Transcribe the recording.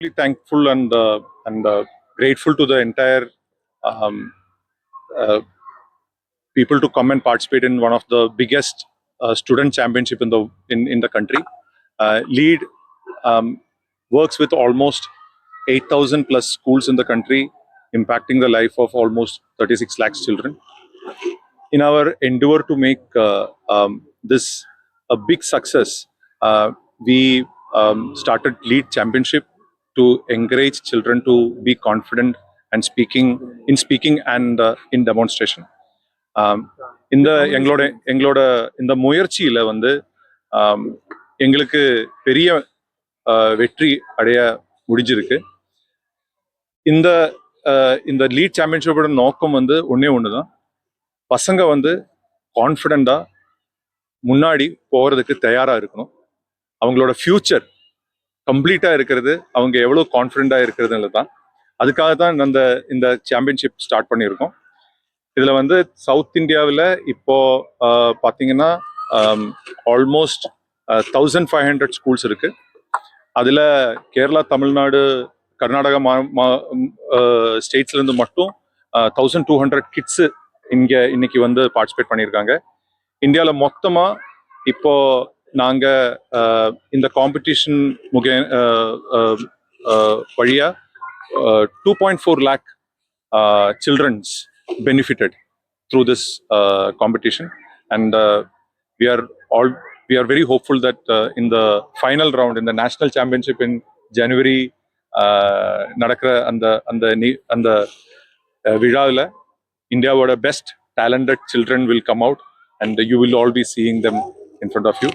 thankful and grateful to the entire um, uh, people to come and participate in one of the biggest student championship in the country. Lead um, works with almost 8,000 plus schools in the country, impacting the life of almost 36 lakhs children. In our endeavor to make this a big success, we started Lead Championship to encourage children to be confident and speaking and in demonstration. இந்த இந்த முயற்சியில வந்து எங்களுக்கு பெரிய வெற்றி அடைய முடிஞ்சிருக்கு. இந்த இந்த லீட் சாம்பியன்ஷிப்போட நோக்கம் வந்து ஒண்ணுதான், பசங்க வந்து கான்ஃபிடண்டா முன்னாடி போறதுக்கு தயாரா இருக்கணும். அவங்களோட ஃபியூச்சர் கம்ப்ளீட்டா இருக்கிறது அவங்க எவ்வளவு கான்ஃபிடண்டா இருக்கிறதுல தான். அதுக்காக தான் இந்த சாம்பியன்ஷிப் ஸ்டார்ட் பண்ணியிருக்கோம். இதுல வந்து சவுத் இந்தியாவில் இப்போ பார்த்தீங்கன்னா ஆல்மோஸ்ட் 1500 ஸ்கூல்ஸ் இருக்கு. அதுல கேரளா, தமிழ்நாடு, கர்நாடகா ஸ்டேட்ஸ்ல இருந்து மட்டும் 1200 கிட்ஸ் இன்னைக்கு வந்து பார்ட்டிசிபேட் பண்ணியிருக்காங்க. இந்தியாவில் மொத்தமா இப்போ நாங்க இந்த காம்படிஷன் வழியா 2.4 lakh children's benefited through this competition, and we are very hopeful that in the final round in the national championship in January நடக்கிற அந்த விழாவில் Indiaவோட best talented children will come out and you will all be seeing them in front of you.